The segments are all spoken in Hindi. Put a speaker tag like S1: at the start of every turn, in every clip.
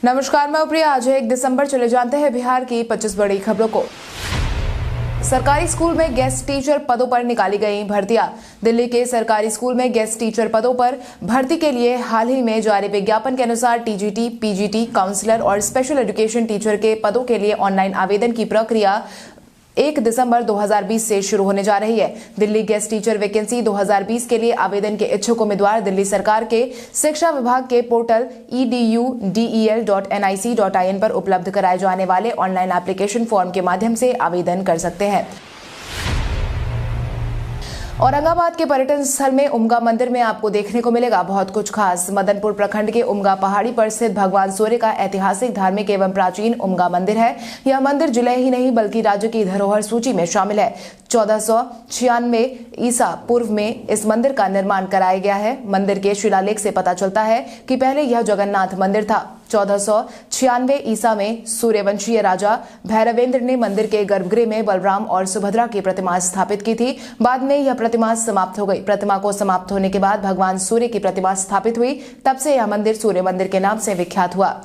S1: नमस्कार, मैं प्रिया। आज है 1 दिसंबर। चले जानते हैं बिहार की 25 बड़ी खबरों को। सरकारी स्कूल में गेस्ट टीचर पदों पर निकाली गई भर्तियां। दिल्ली के सरकारी स्कूल में गेस्ट टीचर पदों पर भर्ती के लिए हाल ही में जारी विज्ञापन के अनुसार टीजीटी, पीजीटी, काउंसलर और स्पेशल एजुकेशन टीचर के पदों के लिए ऑनलाइन आवेदन की प्रक्रिया 1 दिसंबर 2020 से शुरू होने जा रही है। दिल्ली गेस्ट टीचर वैकेंसी 2020 के लिए आवेदन के इच्छुक उम्मीदवार दिल्ली सरकार के शिक्षा विभाग के पोर्टल edudel.nic.in पर उपलब्ध कराए जाने वाले ऑनलाइन एप्लीकेशन फॉर्म के माध्यम से आवेदन कर सकते हैं। औरंगाबाद के पर्यटन स्थल में उमगा मंदिर में आपको देखने को मिलेगा बहुत कुछ खास। मदनपुर प्रखंड के उमगा पहाड़ी पर स्थित भगवान सूर्य का ऐतिहासिक, धार्मिक एवं प्राचीन उमगा मंदिर है। यह मंदिर जिले ही नहीं बल्कि राज्य की धरोहर सूची में शामिल है। 1496 ईसा पूर्व में इस मंदिर का निर्माण कराया गया है। मंदिर के शिलालेख से पता चलता है कि पहले यह जगन्नाथ मंदिर था। 1496 ईसा में सूर्यवंशीय राजा भैरवेंद्र ने मंदिर के गर्भगृह में बलराम और सुभद्रा की प्रतिमा स्थापित की थी। बाद में यह प्रतिमा समाप्त हो गई। प्रतिमा को समाप्त होने के बाद भगवान सूर्य की प्रतिमा स्थापित हुई। तब से यह मंदिर सूर्य मंदिर के नाम से विख्यात हुआ।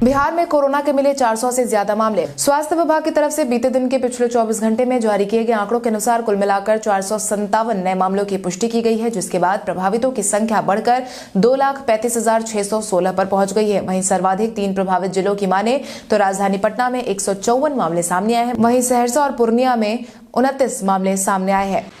S1: बिहार में कोरोना के मिले 400 से ज्यादा मामले। स्वास्थ्य विभाग की तरफ से बीते दिन के पिछले 24 घंटे में जारी किए गए आंकड़ों के अनुसार कुल मिलाकर 457 नए मामलों की पुष्टि की गई है, जिसके बाद प्रभावितों की संख्या बढ़कर 2,35,616 पर पहुंच गई है। वहीं सर्वाधिक 3 प्रभावित जिलों की माने तो राजधानी पटना में 154 मामले सामने आए हैं। वहीं सहरसा और पूर्णिया में 29 मामले सामने आए हैं।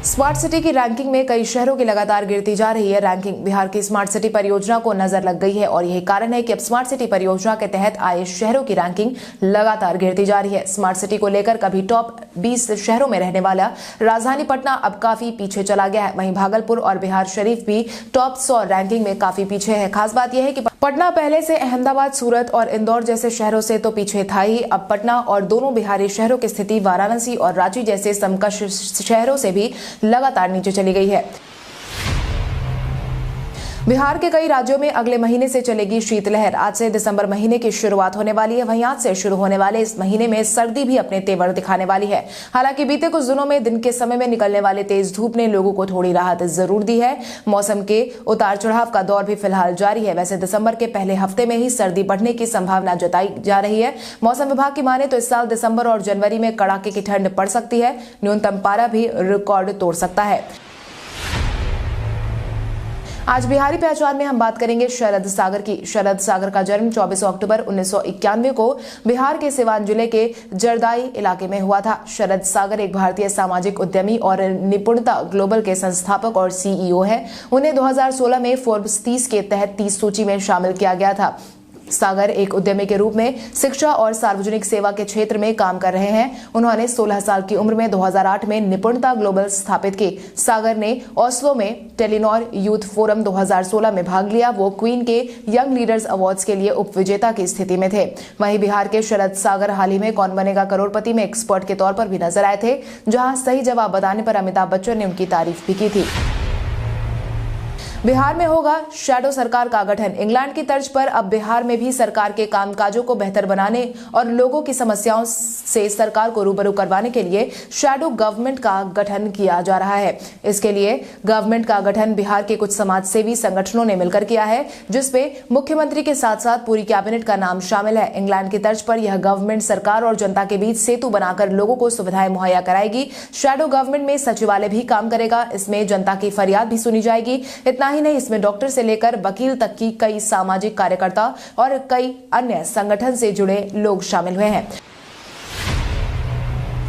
S1: स्मार्ट सिटी की रैंकिंग में कई शहरों की लगातार गिरती जा रही है रैंकिंग। बिहार की स्मार्ट सिटी परियोजना को नजर लग गई है और यही कारण है कि अब स्मार्ट सिटी परियोजना के तहत आए शहरों की रैंकिंग लगातार गिरती जा रही है। स्मार्ट सिटी को लेकर कभी टॉप 20 शहरों में रहने वाला राजधानी पटना अब काफी पीछे चला गया है। वहीं भागलपुर और बिहार शरीफ भी टॉप 100 रैंकिंग में काफी पीछे है। खास बात यह है कि पटना पहले से अहमदाबाद, सूरत और इंदौर जैसे शहरों से तो पीछे था ही। अब पटना और दोनों बिहारी शहरों की स्थिति वाराणसी और रांची जैसे समकक्ष शहरों से भी लगातार नीचे चली गई है। बिहार के कई राज्यों में अगले महीने से चलेगी शीतलहर। आज से दिसंबर महीने की शुरुआत होने वाली है। वहीं आज से शुरू होने वाले इस महीने में सर्दी भी अपने तेवर दिखाने वाली है। हालांकि बीते कुछ दिनों में दिन के समय में निकलने वाले तेज धूप ने लोगों को थोड़ी राहत जरूर दी है। मौसम के उतार चढ़ाव का दौर भी फिलहाल जारी है। वैसे दिसंबर के पहले हफ्ते में ही सर्दी बढ़ने की संभावना जताई जा रही है। मौसम विभाग की माने तो इस साल दिसंबर और जनवरी में कड़ाके की ठंड पड़ सकती है। न्यूनतम पारा भी रिकॉर्ड तोड़ सकता है। आज बिहारी पहचान में हम बात करेंगे शरद सागर की। शरद सागर का जन्म 24 अक्टूबर 1991 को बिहार के सिवान जिले के जरदाई इलाके में हुआ था। शरद सागर एक भारतीय सामाजिक उद्यमी और निपुणता ग्लोबल के संस्थापक और सीईओ हैं। उन्हें 2016 में फोर्ब्स 30 के तहत 30 सूची में शामिल किया गया था। सागर एक उद्यमी के रूप में शिक्षा और सार्वजनिक सेवा के क्षेत्र में काम कर रहे हैं। उन्होंने 16 साल की उम्र में 2008 में निपुणता ग्लोबल स्थापित की। सागर ने ओस्लो में टेलीनॉर यूथ फोरम 2016 में भाग लिया। वो क्वीन के यंग लीडर्स अवार्ड्स के लिए उपविजेता की स्थिति में थे। वहीं बिहार के शरद सागर हाल ही में कौन बनेगा करोड़पति में एक्सपर्ट के तौर पर भी नजर आए थे, जहां सही जवाब बताने पर अमिताभ बच्चन ने उनकी तारीफ भी की थी। बिहार में होगा शैडो सरकार का गठन। इंग्लैंड की तर्ज पर अब बिहार में भी सरकार के कामकाजों को बेहतर बनाने और लोगों की समस्याओं से सरकार को रूबरू करवाने के लिए शैडो गवर्नमेंट का गठन किया जा रहा है। इसके लिए गवर्नमेंट का गठन बिहार के कुछ समाजसेवी संगठनों ने मिलकर किया है, जिसमें मुख्यमंत्री के साथ साथ पूरी कैबिनेट का नाम शामिल है। इंग्लैंड की तर्ज पर यह गवर्नमेंट सरकार और जनता के बीच सेतु बनाकर लोगों को सुविधाएं मुहैया कराएगी। शैडो गवर्नमेंट में सचिवालय भी काम करेगा। इसमें जनता की फरियाद भी सुनी जाएगी। इतना ही नहीं, इसमें डॉक्टर से लेकर वकील तक की कई सामाजिक कार्यकर्ता और कई अन्य संगठन से जुड़े लोग शामिल हुए हैं।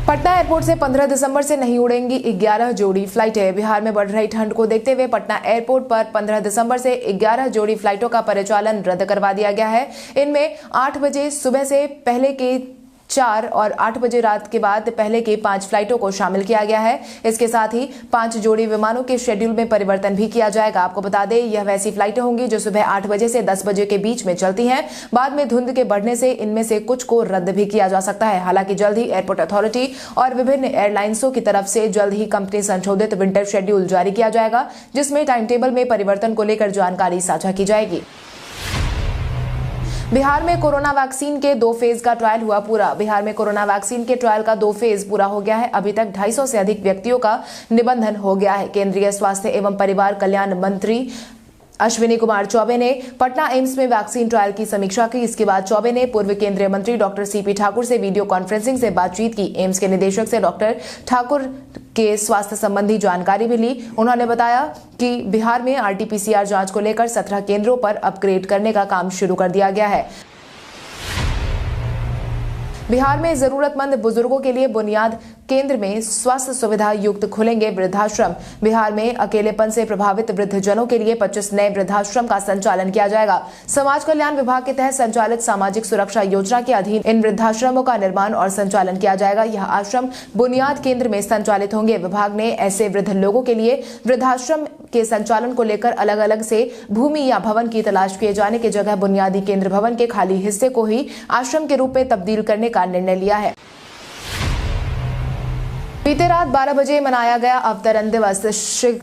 S1: पटना एयरपोर्ट से 15 दिसंबर से नहीं उड़ेंगी 11 जोड़ी फ्लाइटें। बिहार में बढ़ रही ठंड को देखते हुए पटना एयरपोर्ट पर 15 दिसंबर से 11 जोड़ी फ्लाइटों का परिचालन रद्द करवा दिया गया है। इनमें 8 बजे सुबह से पहले के 4 और 8 बजे रात के बाद पहले के 5 फ्लाइटों को शामिल किया गया है। इसके साथ ही 5 जोड़ी विमानों के शेड्यूल में परिवर्तन भी किया जाएगा। आपको बता दें, यह वैसी फ्लाइटें होंगी जो सुबह 8 बजे से 10 बजे के बीच में चलती हैं। बाद में धुंध के बढ़ने से इनमें से कुछ को रद्द भी किया जा सकता है। हालांकि जल्द ही एयरपोर्ट अथॉरिटी और विभिन्न एयरलाइंसों की तरफ से जल्द ही कंपनी संशोधित विंटर शेड्यूल जारी किया जाएगा, जिसमें टाइम टेबल में परिवर्तन को लेकर जानकारी साझा की जाएगी। बिहार में कोरोना वैक्सीन के 2 फेज का ट्रायल हुआ पूरा। बिहार में कोरोना वैक्सीन के ट्रायल का 2 फेज पूरा हो गया है। अभी तक 250 से अधिक व्यक्तियों का निबंधन हो गया है। केंद्रीय स्वास्थ्य एवं परिवार कल्याण मंत्री अश्विनी कुमार चौबे ने पटना एम्स में वैक्सीन ट्रायल की समीक्षा की। इसके बाद चौबे ने पूर्व केंद्रीय मंत्री डॉक्टर सीपी ठाकुर से वीडियो कॉन्फ्रेंसिंग से बातचीत की। एम्स के निदेशक से डॉक्टर ठाकुर के स्वास्थ्य संबंधी जानकारी भी ली। उन्होंने बताया कि बिहार में आरटीपीसीआर जांच को लेकर 17 केंद्रों पर अपग्रेड करने का काम शुरू कर दिया गया है। बिहार में जरूरतमंद बुजुर्गों के लिए बुनियाद केंद्र में स्वास्थ्य सुविधा युक्त खुलेंगे वृद्धाश्रम। बिहार में अकेलेपन से प्रभावित वृद्धजनों के लिए 25 नए वृद्धाश्रम का संचालन किया जाएगा। समाज कल्याण विभाग के तहत संचालित सामाजिक सुरक्षा योजना के अधीन इन वृद्धाश्रमों का निर्माण और संचालन किया जाएगा। यह आश्रम बुनियाद केंद्र में संचालित होंगे। विभाग ने ऐसे वृद्ध लोगों के लिए वृद्धाश्रम के संचालन को लेकर अलग अलग से भूमि या भवन की तलाश किए जाने की जगह बुनियादी केंद्र भवन के खाली हिस्से को ही आश्रम के रूप में तब्दील करने का निर्णय लिया है। बीते रात 12 बजे मनाया गया अवतरण दिवस।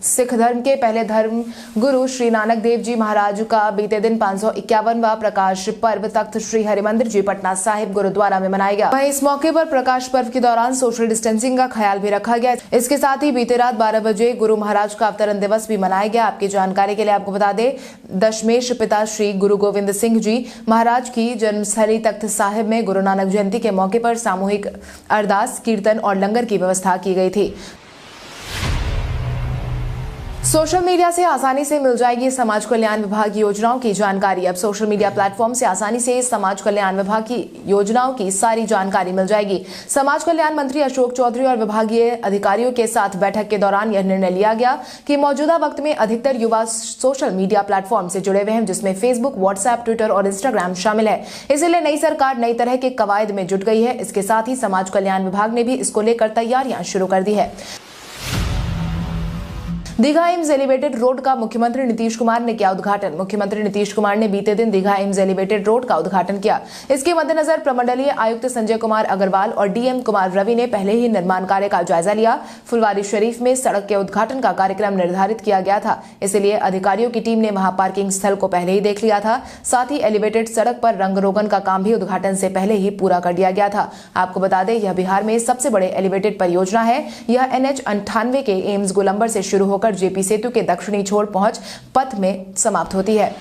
S1: सिख धर्म के पहले धर्म गुरु श्री नानक देव जी महाराज का बीते दिन 551वां प्रकाश पर्व तख्त श्री हरिमंदिर जी पटना साहिब गुरुद्वारा में मनाया गया। वहीं इस मौके पर प्रकाश पर्व के दौरान सोशल डिस्टेंसिंग का ख्याल भी रखा गया। इसके साथ ही बीते रात 12 बजे गुरु महाराज का अवतरण दिवस भी मनाया गया। आपकी जानकारी के लिए आपको बता दें, दशमेश पिता श्री गुरु गोविंद सिंह जी महाराज की जन्मस्थली तख्त साहिब में गुरु नानक जयंती के मौके पर सामूहिक अरदास, कीर्तन और लंगर की व्यवस्था की गई थी। सोशल मीडिया से आसानी से मिल जाएगी समाज कल्याण विभाग योजनाओं की जानकारी। अब सोशल मीडिया प्लेटफॉर्म से आसानी से समाज कल्याण विभाग की योजनाओं की सारी जानकारी मिल जाएगी। समाज कल्याण मंत्री अशोक चौधरी और विभागीय अधिकारियों के साथ बैठक के दौरान यह निर्णय लिया गया कि मौजूदा वक्त में अधिकतर युवा सोशल मीडिया प्लेटफॉर्म से जुड़े हुए हैं, जिसमें फेसबुक, व्हाट्सएप, ट्विटर और इंस्टाग्राम शामिल है। इसीलिए नई सरकार नई तरह के कवायद में जुट गई है। इसके साथ ही समाज कल्याण विभाग ने भी इसको लेकर तैयारियां शुरू कर दी है। दीघा एम्स एलिवेटेड रोड का मुख्यमंत्री नीतीश कुमार ने किया उद्घाटन। मुख्यमंत्री नीतीश कुमार ने बीते दिन दीघा एम्स एलिवेटेड रोड का उद्घाटन किया। इसके मद्देनजर प्रमंडलीय आयुक्त संजय कुमार अग्रवाल और डीएम कुमार रवि ने पहले ही निर्माण कार्य का जायजा लिया। फुलवारी शरीफ में सड़क के उद्घाटन का कार्यक्रम निर्धारित किया गया था, इसलिए अधिकारियों की टीम ने वहां पार्किंग स्थल को पहले ही देख लिया था। साथ ही एलिवेटेड सड़क पर रंग रोगन का काम भी उद्घाटन से पहले ही पूरा कर दिया गया था। आपको बता दें, यह बिहार में सबसे बड़े एलिवेटेड परियोजना है। यह NH98 के एम्स गोलंबर से शुरू होकर जेपी सेतु के दक्षिणी छोर पहुंच पथ में समाप्त होती है।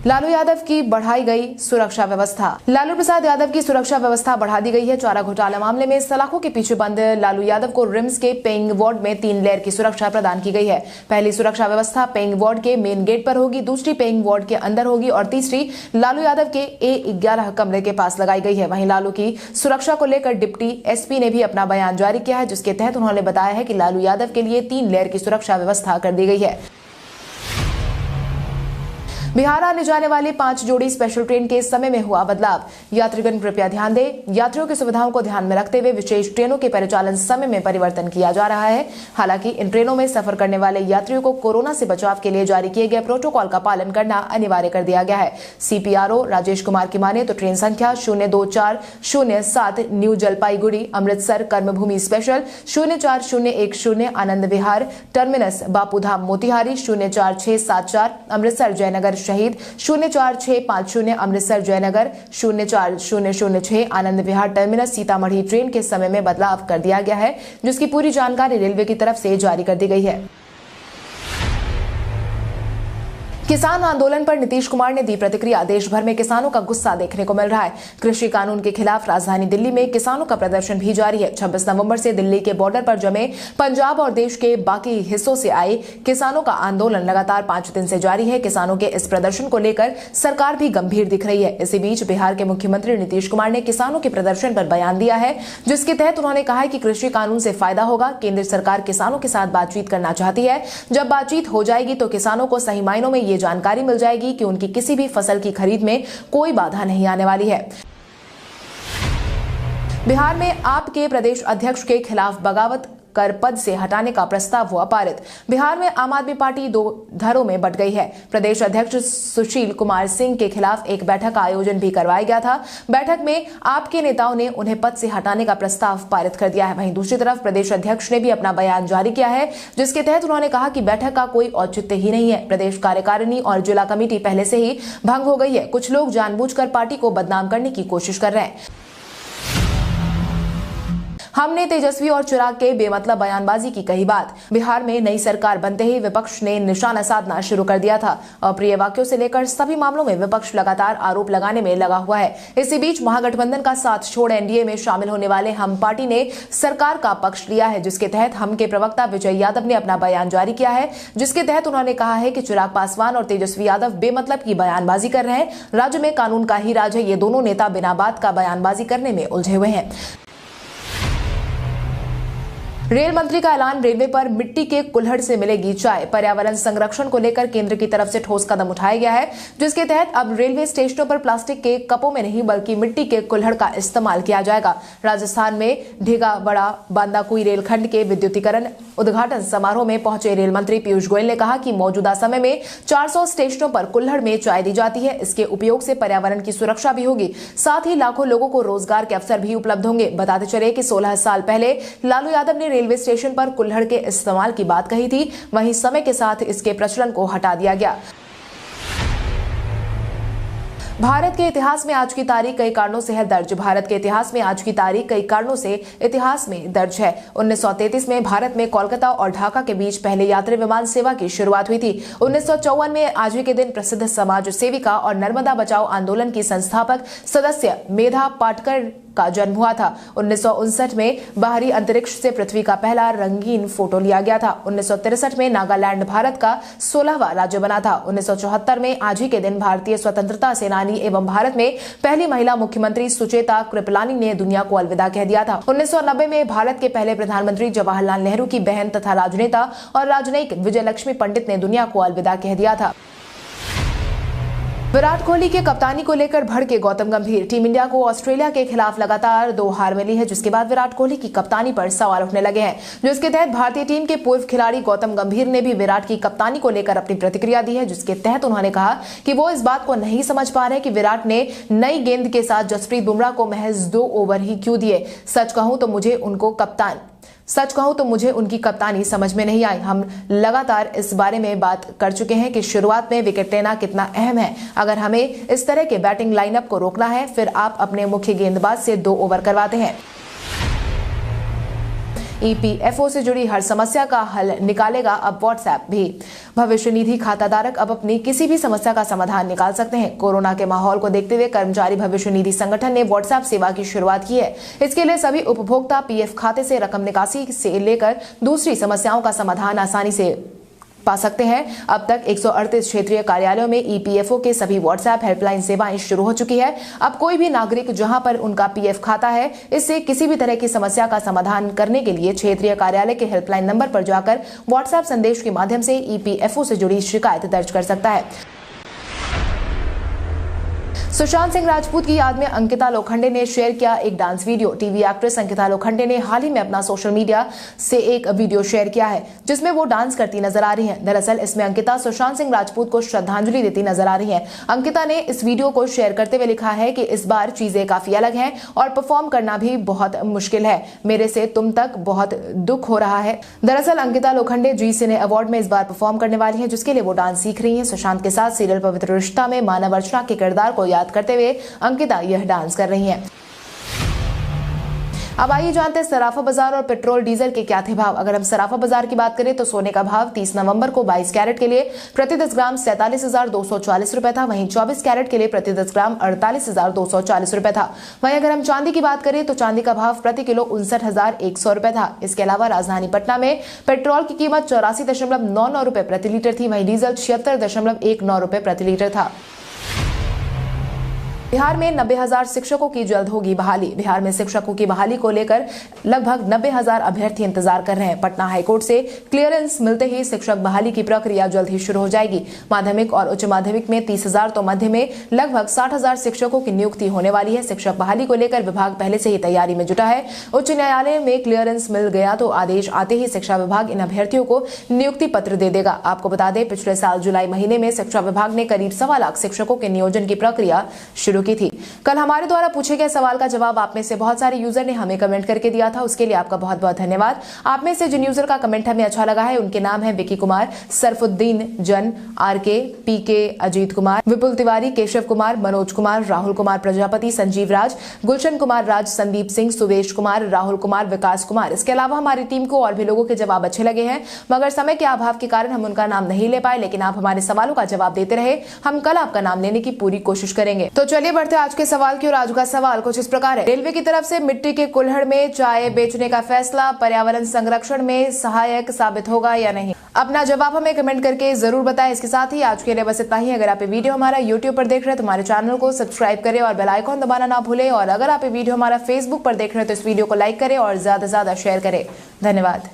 S1: लालू यादव की बढ़ाई गई सुरक्षा व्यवस्था। लालू प्रसाद यादव की सुरक्षा व्यवस्था बढ़ा दी गई है। चारा घोटाला मामले में सलाखों के पीछे बंद लालू यादव को रिम्स के पेइंग वार्ड में 3 लेयर की सुरक्षा प्रदान की गई है। पहली सुरक्षा व्यवस्था पेइंग वार्ड के मेन गेट पर होगी, दूसरी पेइंग वार्ड के अंदर होगी और तीसरी लालू यादव के A11 कमरे के पास लगाई गई है। वहीं लालू की सुरक्षा को लेकर डिप्टी एसपी ने भी अपना बयान जारी किया है, जिसके तहत उन्होंने बताया है कि लालू यादव के लिए 3 लेयर की सुरक्षा व्यवस्था कर दी गई है। बिहार आने जाने वाली 5 जोड़ी स्पेशल ट्रेन के समय में हुआ बदलाव। यात्रीगण कृपया ध्यान दें, यात्रियों की सुविधाओं को ध्यान में रखते हुए विशेष ट्रेनों के परिचालन समय में परिवर्तन किया जा रहा है। हालांकि इन ट्रेनों में सफर करने वाले यात्रियों को कोरोना से बचाव के लिए जारी किए गए प्रोटोकॉल का पालन करना अनिवार्य कर दिया गया है। CPRO राजेश कुमार की माने तो ट्रेन संख्या 02407 न्यू जलपाईगुड़ी अमृतसर कर्मभूमि स्पेशल, 04010 आनंद विहार टर्मिनस बापूधाम मोतिहारी, 04674 अमृतसर जयनगर शहीद, 04650 अमृतसर जयनगर, 04006 आनंद विहार टर्मिनस सीतामढ़ी ट्रेन के समय में बदलाव कर दिया गया है, जिसकी पूरी जानकारी रेलवे की तरफ से जारी कर दी गई है। किसान आंदोलन पर नीतीश कुमार ने दी प्रतिक्रिया। देश भर में किसानों का गुस्सा देखने को मिल रहा है। कृषि कानून के खिलाफ राजधानी दिल्ली में किसानों का प्रदर्शन भी जारी है। 26 नवंबर से दिल्ली के बॉर्डर पर जमे पंजाब और देश के बाकी हिस्सों से आए किसानों का आंदोलन लगातार 5 दिन से जारी है। किसानों के इस प्रदर्शन को लेकर सरकार भी गंभीर दिख रही है। इसी बीच बिहार के मुख्यमंत्री नीतीश कुमार ने किसानों के प्रदर्शन पर बयान दिया है, जिसके तहत उन्होंने कहा है कि कृषि कानून से फायदा होगा। केंद्र सरकार किसानों के साथ बातचीत करना चाहती है। जब बातचीत हो जाएगी तो किसानों को सही मायनों में ये जानकारी मिल जाएगी कि उनकी किसी भी फसल की खरीद में कोई बाधा नहीं आने वाली है। बिहार में आप के प्रदेश अध्यक्ष के खिलाफ बगावत कर पद से हटाने का प्रस्ताव हुआ पारित। बिहार में आम आदमी पार्टी दो धड़ों में बंट गई है। प्रदेश अध्यक्ष सुशील कुमार सिंह के खिलाफ एक बैठक का आयोजन भी करवाया गया था। बैठक में आपके नेताओं ने उन्हें पद से हटाने का प्रस्ताव पारित कर दिया है। वहीं दूसरी तरफ प्रदेश अध्यक्ष ने भी अपना बयान जारी किया है, जिसके तहत उन्होंने कहा कि बैठक का कोई औचित्य ही नहीं है। प्रदेश कार्यकारिणी और जिला कमेटी पहले से ही भंग हो गई है। कुछ लोग जानबूझकर पार्टी को बदनाम करने की कोशिश कर रहे हैं। हमने तेजस्वी और चिराग के बेमतलब बयानबाजी की कही बात। बिहार में नई सरकार बनते ही विपक्ष ने निशाना साधना शुरू कर दिया था। अप्रिय वाक्यों से लेकर सभी मामलों में विपक्ष लगातार आरोप लगाने में लगा हुआ है। इसी बीच महागठबंधन का साथ छोड़ एनडीए में शामिल होने वाले हम पार्टी ने सरकार का पक्ष लिया है, जिसके तहत हम के प्रवक्ता विजय यादव ने अपना बयान जारी किया है, जिसके तहत उन्होंने कहा है कि चिराग पासवान और तेजस्वी यादव बेमतलब की बयानबाजी कर रहे हैं। राज्य में कानून का ही राज है। ये दोनों नेता बिना बात का बयानबाजी करने में उलझे हुए हैं। रेल मंत्री का ऐलान, रेलवे पर मिट्टी के कुल्हड़ से मिलेगी चाय। पर्यावरण संरक्षण को लेकर केंद्र की तरफ से ठोस कदम उठाया गया है, जिसके तहत अब रेलवे स्टेशनों पर प्लास्टिक के कपों में नहीं बल्कि मिट्टी के कुल्हड़ का इस्तेमाल किया जाएगा। राजस्थान में ढिगाबड़ा बांदाकुई रेलखंड के विद्युतीकरण उद्घाटन समारोह में पहुंचे रेल मंत्री पीयूष गोयल ने कहा कि मौजूदा समय में 400 स्टेशनों पर कुल्हड़ में चाय दी जाती है। इसके उपयोग से पर्यावरण की सुरक्षा भी होगी, साथ ही लाखों लोगों को रोजगार के अवसर भी उपलब्ध होंगे। बताते चले कि 16 साल पहले लालू यादव ने रेलवे स्टेशन पर कुल्हड़ के इस्तेमाल की बात कही थी। वहीं समय के साथ इसके प्रचलन को हटा दिया गया। भारत के इतिहास में आज की तारीख कई कारणों से है दर्ज। भारत के इतिहास में आज की तारीख कई कारणों से इतिहास में दर्ज है। 1933 में भारत में कोलकाता और ढाका के बीच पहले यात्री विमान सेवा की शुरुआत हुई थी। 1954 में आज ही के दिन प्रसिद्ध समाज सेविका और नर्मदा बचाओ आंदोलन की संस्थापक सदस्य मेधा पाटकर का जन्म हुआ था। 1959 में बाहरी अंतरिक्ष से पृथ्वी का पहला रंगीन फोटो लिया गया था। 1963 में नागालैंड भारत का 16वां राज्य बना था। 1974 में आज ही के दिन भारतीय स्वतंत्रता सेनानी एवं भारत में पहली महिला मुख्यमंत्री सुचेता कृपलानी ने दुनिया को अलविदा कह दिया था। 1990 में भारत के पहले प्रधानमंत्री जवाहरलाल नेहरू की बहन तथा राजनेता और राजनयिक विजयलक्ष्मी पंडित ने दुनिया को अलविदा कह दिया था। विराट कोहली के कप्तानी को लेकर भड़के गौतम गंभीर। टीम इंडिया को ऑस्ट्रेलिया के खिलाफ लगातार 2 हार मिली है, जिसके बाद विराट कोहली की कप्तानी पर सवाल उठने लगे हैं, जिसके तहत भारतीय टीम के पूर्व खिलाड़ी गौतम गंभीर ने भी विराट की कप्तानी को लेकर अपनी प्रतिक्रिया दी है, जिसके तहत उन्होंने कहा कि वो इस बात को नहीं समझ पा रहे कि विराट ने नई गेंद के साथ जसप्रीत बुमराह को महज 2 ओवर ही क्यों दिए। सच कहूं तो मुझे उनकी कप्तानी समझ में नहीं आई। हम लगातार इस बारे में बात कर चुके हैं कि शुरुआत में विकेट लेना कितना अहम है। अगर हमें इस तरह के बैटिंग लाइनअप को रोकना है, फिर आप अपने मुख्य गेंदबाज से 2 ओवर करवाते हैं। ईपीएफओ से जुड़ी हर समस्या का हल निकालेगा अब व्हाट्सएप भी। भविष्य निधि खाताधारक अब अपनी किसी भी समस्या का समाधान निकाल सकते हैं। कोरोना के माहौल को देखते हुए कर्मचारी भविष्य निधि संगठन ने व्हाट्सएप सेवा की शुरुआत की है। इसके लिए सभी उपभोक्ता पीएफ खाते से रकम निकासी से लेकर दूसरी समस्याओं का समाधान आसानी से पा सकते हैं। अब तक 138 क्षेत्रीय कार्यालयों में ईपीएफओ के सभी व्हाट्सएप हेल्पलाइन सेवाएं शुरू हो चुकी है। अब कोई भी नागरिक जहां पर उनका पीएफ खाता है, इससे किसी भी तरह की समस्या का समाधान करने के लिए क्षेत्रीय कार्यालय के हेल्पलाइन नंबर पर जाकर व्हाट्सएप संदेश के माध्यम से ईपीएफओ से जुड़ी शिकायत दर्ज कर सकता है। सुशांत सिंह राजपूत की याद में अंकिता लोखंडे ने शेयर किया एक dance video. TV actress Ankita Lokhande ने हाल ही में अपना सोशल मीडिया से एक वीडियो शेयर किया है, जिसमें वो डांस करती नजर आ रही हैं। दरअसल इसमें अंकिता सुशांत सिंह राजपूत को श्रद्धांजलि देती नजर आ रही हैं। अंकिता ने इस वीडियो को शेयर करते हुए लिखा है कि इस बार चीजें काफी अलग हैं और परफॉर्म करना भी बहुत मुश्किल है। मेरे से तुम तक बहुत दुख हो रहा है। दरअसल अंकिता लोखंडे जी सिने अवार्ड में इस बार परफॉर्म करने वाली है, जिसके लिए वो डांस सीख रही है। सुशांत के साथ सीरियल पवित्र रिश्ता में मानव अर्चना के किरदार को याद करते हुए अंकिता यह डांस कर रही हैं। अब आइए जानते हैं सराफा बाजार और पेट्रोल डीजल के क्या थे भाव। अगर हम सराफा बाजार की बात करें तो सोने का भाव 30 नवंबर को 22 कैरेट के लिए प्रति 10 ग्राम 47,240 रुपए था। वहीं 24 कैरेट के लिए प्रति 10 ग्राम 48,240 रुपए था। वहीं अगर हम चांदी की बात करें तो चांदी का भाव प्रति किलो 59,100 रुपए था। इसके अलावा राजधानी पटना में पेट्रोल की कीमत 84.99 रुपए प्रति लीटर थी। वहीं डीजल 76.19 रुपए प्रति लीटर था। बिहार में 90,000 शिक्षकों की जल्द होगी बहाली। बिहार में शिक्षकों की बहाली को लेकर लगभग 90,000 अभ्यर्थी इंतजार कर रहे हैं। पटना हाईकोर्ट से क्लियरेंस मिलते ही शिक्षक बहाली की प्रक्रिया जल्द ही शुरू हो जाएगी। माध्यमिक और उच्च माध्यमिक में 30,000 तो मध्य में लगभग 60,000 शिक्षकों की नियुक्ति होने वाली है। शिक्षक बहाली को लेकर विभाग पहले से ही तैयारी में जुटा है। उच्च न्यायालय में क्लियरेंस मिल गया तो आदेश आते ही शिक्षा विभाग इन अभ्यर्थियों को नियुक्ति पत्र दे देगा। आपको बता दें, पिछले साल जुलाई महीने में शिक्षा विभाग ने करीब 1.25 लाख शिक्षकों के नियोजन की प्रक्रिया शुरू की थी। कल हमारे द्वारा पूछे गए सवाल का जवाब आप में से बहुत सारे यूजर ने हमें कमेंट करके दिया था, उसके लिए आपका बहुत बहुत धन्यवाद। आप में से जिन यूजर का कमेंट हमें अच्छा लगा है उनके नाम है विकी कुमार, सरफुद्दीन जन, आरके, पीके, अजीत कुमार, विपुल तिवारी, केशव कुमार, मनोज कुमार, राहुल कुमार प्रजापति, संजीव राज, गुलशन कुमार राज, संदीप सिंह, सुवेश कुमार, राहुल कुमार, विकास कुमार। इसके अलावा हमारी टीम को और भी लोगों के जवाब अच्छे लगे हैं, मगर समय के अभाव के कारण हम उनका नाम नहीं ले पाए, लेकिन आप हमारे सवालों का जवाब देते रहे। हम कल आपका नाम लेने की पूरी कोशिश करेंगे। तो चलिए बढ़ते आज के सवाल की। और आज का सवाल कुछ इस प्रकार है। रेलवे की तरफ से मिट्टी के कुल्हड़ में चाय बेचने का फैसला पर्यावरण संरक्षण में सहायक साबित होगा या नहीं? अपना जवाब हमें कमेंट करके जरूर बताएं। इसके साथ ही आज के लिए बस इतना ही। अगर आप ये वीडियो हमारा यूट्यूब पर देख रहे हैं तो हमारे चैनल को सब्सक्राइब करें और बेल आइकॉन दबाना ना भूलें। और अगर आप ये वीडियो हमारा फेसबुक पर देख रहे हैं तो इस वीडियो को लाइक करें और ज्यादा से ज्यादा शेयर करें। धन्यवाद।